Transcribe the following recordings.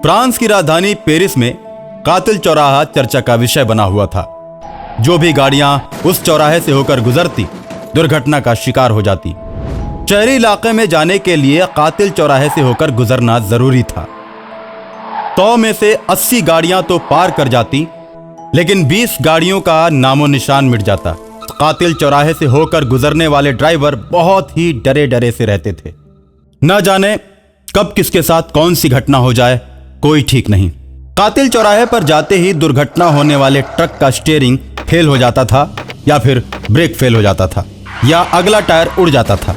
France की राजधानी Paris में कातिल चौराहा चर्चा का विषय बना हुआ था। जो भी गाड़ियां उस चौराहे से होकर गुजरती दुर्घटना का शिकार हो जाती। शहरी इलाके में जाने के लिए कातिल चौराहे से होकर गुजरना जरूरी था। 100 में से 80 गाड़ियां तो पार कर जाती, लेकिन 20 गाड़ियों का नामो निशान मिट जाता। कातिल चौराहे से होकर गुजरने वाले ड्राइवर बहुत ही डरे डरे से रहते थे। न जाने कब किसके साथ कौन सी घटना हो जाए, कोई ठीक नहीं। कातिल चौराहे पर जाते ही दुर्घटना होने वाले ट्रक का स्टीयरिंग फेल हो जाता था, या फिर ब्रेक फेल हो जाता था, या अगला टायर उड़ जाता था।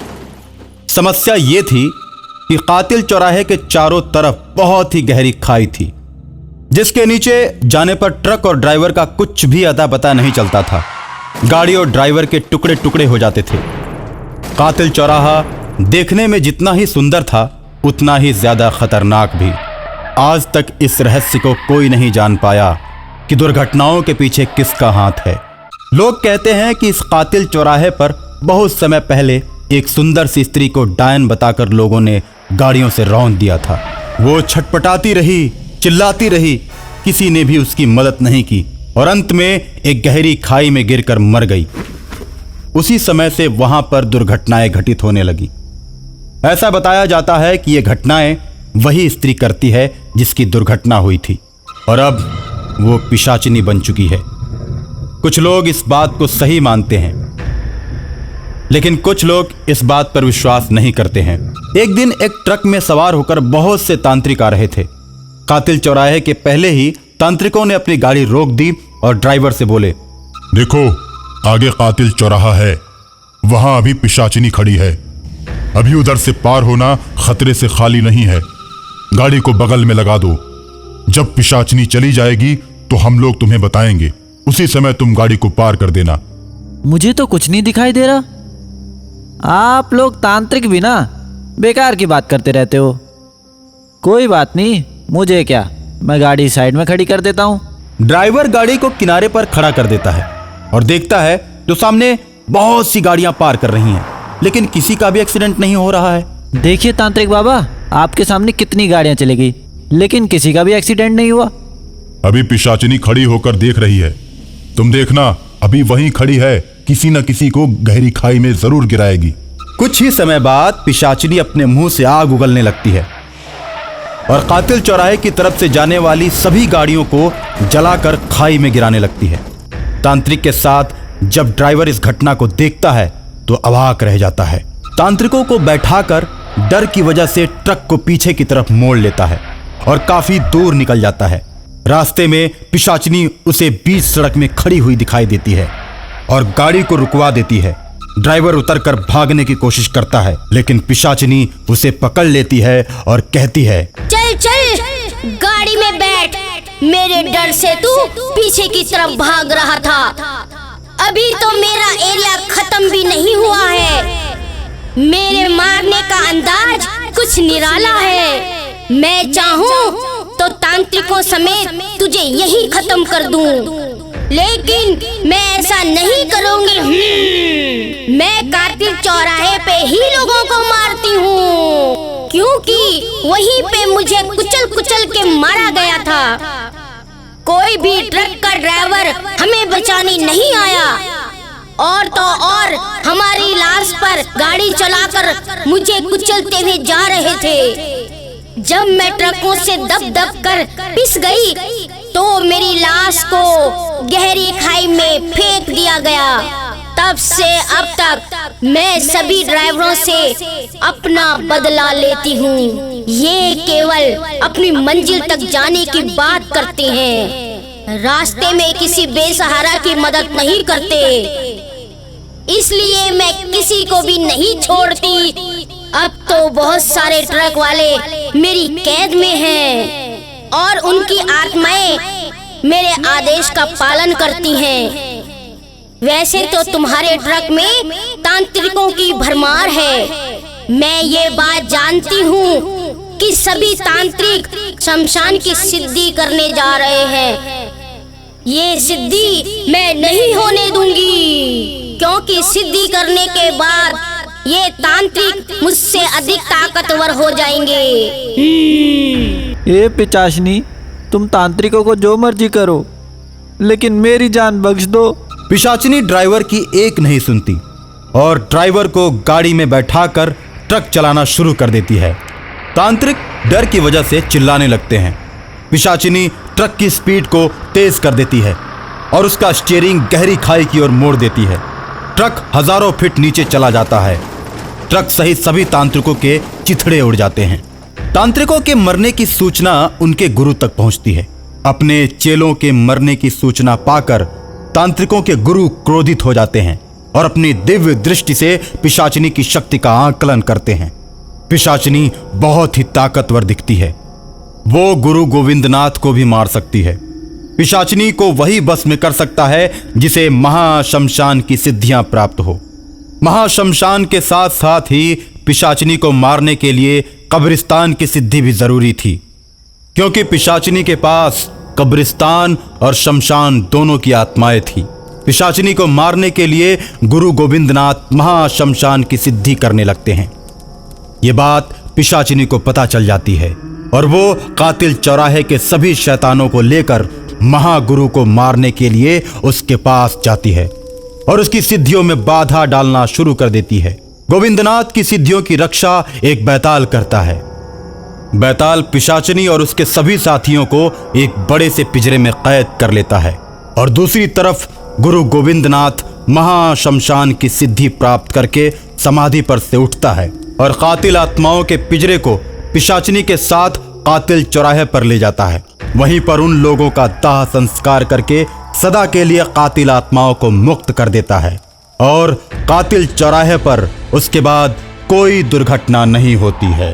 समस्या ये थी कि कातिल चौराहे के चारों तरफ बहुत ही गहरी खाई थी, जिसके नीचे जाने पर ट्रक और ड्राइवर का कुछ भी अता पता नहीं चलता था। गाड़ी और ड्राइवर के टुकड़े टुकड़े हो जाते थे। कातिल चौराहा देखने में जितना ही सुंदर था, उतना ही ज्यादा खतरनाक भी। आज तक इस रहस्य को कोई नहीं जान पाया कि दुर्घटनाओं के पीछे किसका हाथ है। लोग कहते हैं कि इस कातिल चौराहे पर बहुत समय पहले एक सुंदर सी स्त्री को डायन बताकर लोगों ने गाड़ियों से रौंद दिया था। वो छटपटाती रही, चिल्लाती रही, किसी ने भी उसकी मदद नहीं की और अंत में एक गहरी खाई में गिरकर मर गई। उसी समय से वहां पर दुर्घटनाएं घटित होने लगी। ऐसा बताया जाता है कि ये घटनाएं वही स्त्री करती है जिसकी दुर्घटना हुई थी, और अब वो पिशाचिनी बन चुकी है। कुछ लोग इस बात को सही मानते हैं, लेकिन कुछ लोग इस बात पर विश्वास नहीं करते हैं। एक दिन एक ट्रक में सवार होकर बहुत से तांत्रिक आ रहे थे। कातिल चौराहे के पहले ही तांत्रिकों ने अपनी गाड़ी रोक दी और ड्राइवर से बोले, देखो, आगे कातिल चौराहा है, वहां अभी पिशाचिनी खड़ी है। अभी उधर से पार होना खतरे से खाली नहीं है। गाड़ी को बगल में लगा दो। जब पिशाचिनी चली जाएगी तो हम लोग तुम्हें बताएंगे। उसी समय तुम गाड़ी को पार कर देना। मुझे तो कुछ नहीं दिखाई दे रहा। आप लोग तांत्रिक भी ना बेकार की बात करते रहते हो। कोई बात नहीं, मुझे क्या, मैं गाड़ी साइड में खड़ी कर देता हूँ। ड्राइवर गाड़ी को किनारे पर खड़ा कर देता है और देखता है तो सामने बहुत सी गाड़ियां पार कर रही हैं, लेकिन किसी का भी एक्सीडेंट नहीं हो रहा है। देखिए तांत्रिक बाबा, आपके सामने कितनी गाड़ियां चली गई, लेकिन किसी का भी एक्सीडेंट नहीं हुआ। अभी पिशाचिनी खड़ी होकर देख रही है। तुम देखना, अभी वहीं खड़ी है, किसी न किसी को गहरी खाई में जरूर गिराएगी। कुछ ही समय बाद पिशाचिनी अपने मुंह से आग उगलने लगती है और कातिल चौराहे की तरफ से जाने वाली सभी गाड़ियों को जलाकर खाई में गिराने लगती है। तांत्रिक के साथ जब ड्राइवर इस घटना को देखता है तो अवाक रह जाता है। तांत्रिकों को बैठाकर डर की वजह से ट्रक को पीछे की तरफ मोड़ लेता है और काफी दूर निकल जाता है। रास्ते में पिशाचिनी उसे बीच सड़क में खड़ी हुई दिखाई देती है और गाड़ी को रुकवा देती है। ड्राइवर उतरकर भागने की कोशिश करता है, लेकिन पिशाचिनी उसे पकड़ लेती है और कहती है, चल चल गाड़ी में बैठ। मेरे डर से तू पीछे की तरफ भाग रहा था। अभी तो मेरा एरिया खत्म भी नहीं हुआ है। मेरे मारने का अंदाज कुछ निराला है। मैं चाहूँ तो तांत्रिकों समेत तुझे यहीं खत्म कर दूं, लेकिन मैं ऐसा नहीं करूंगी। मैं कातिल चौराहे पे ही लोगों को मारती हूँ, क्योंकि वहीं पे मुझे कुचल कुचल के मारा गया था। कोई भी ट्रक का ड्राइवर हमें बचाने नहीं आया, और तो और हमारी लाश पर गाड़ी चलाकर मुझे कुचलते हुए जा रहे थे। जब मैं ट्रकों से दब दब कर पिस गई तो मेरी लाश को गहरी खाई में फेंक दिया गया। तब से अब तक मैं सभी ड्राइवरों से अपना बदला लेती हूँ। ये केवल अपनी मंजिल तक जाने की बात करते हैं, रास्ते में किसी बेसहारा की मदद नहीं करते। इसलिए मैं किसी को भी नहीं छोड़ती। अब तो बहुत सारे ट्रक वाले मेरी कैद में हैं और उनकी आत्माएं मेरे आदेश का पालन करती हैं। वैसे तो तुम्हारे ट्रक में तांत्रिकों की भरमार है। मैं ये बात जानती हूँ कि सभी तांत्रिक शमशान की सिद्धि करने जा रहे हैं। ये सिद्धि मैं नहीं होने दूंगी, क्योंकि सिद्धि करने के बाद ये तांत्रिक मुझसे अधिक ताकतवर हो जाएंगे। ये पिचाशनी, तुम तांत्रिकों को जो मर्जी करो, लेकिन मेरी जान बख्श दो। पिशाचिनी ड्राइवर की एक नहीं सुनती और ड्राइवर को गाड़ी में बैठाकर ट्रक चलाना शुरू कर देती है। तांत्रिक डर की वजह से चिल्लाने लगते हैं। पिशाचिनी ट्रक की स्पीड को तेज कर देती है और उसका स्टीयरिंग गहरी खाई की ओर मोड़ देती है। ट्रक हजारों फीट नीचे चला जाता है। ट्रक सहित सभी तांत्रिकों के चिथड़े उड़ जाते हैं। तांत्रिकों के मरने की सूचना उनके गुरु तक पहुंचती है। अपने चेलों के मरने की सूचना पाकर तांत्रिकों के गुरु क्रोधित हो जाते हैं और अपनी दिव्य दृष्टि से पिशाचिनी की शक्ति का आकलन करते हैं। पिशाचिनी बहुत ही ताकतवर दिखती है। वो गुरु गोविंदनाथ को भी मार सकती है। पिशाचिनी को वही बस में कर सकता है जिसे महाशमशान की सिद्धियां प्राप्त हो। महाशमशान के साथ साथ ही पिशाचिनी को मारने के लिए कब्रिस्तान की सिद्धि भी जरूरी थी, क्योंकि पिशाचिनी के पास कब्रिस्तान और शमशान दोनों की आत्माएं थी। पिशाचिनी को मारने के लिए गुरु गोविंदनाथ महाशमशान की सिद्धि करने लगते हैं। ये बात पिशाचिनी को पता चल जाती है और वो कातिल चौराहे के सभी शैतानों को लेकर महागुरु को मारने के लिए उसके पास जाती है और उसकी सिद्धियों में बाधा डालना शुरू कर देती है। गोविंदनाथ की सिद्धियों की रक्षा एक बैताल करता है। बैताल पिशाचिनी और उसके सभी साथियों को एक बड़े से पिंजरे में कैद कर लेता है और दूसरी तरफ गुरु गोविंदनाथ महाशमशान की सिद्धि प्राप्त करके समाधि पर से उठता है और कातिल आत्माओं के पिंजरे को पिशाचिनी के साथ कातिल चौराहे पर ले जाता है। वहीं पर उन लोगों का दाह संस्कार करके सदा के लिए कातिल आत्माओं को मुक्त कर देता है और कातिल चौराहे पर उसके बाद कोई दुर्घटना नहीं होती है।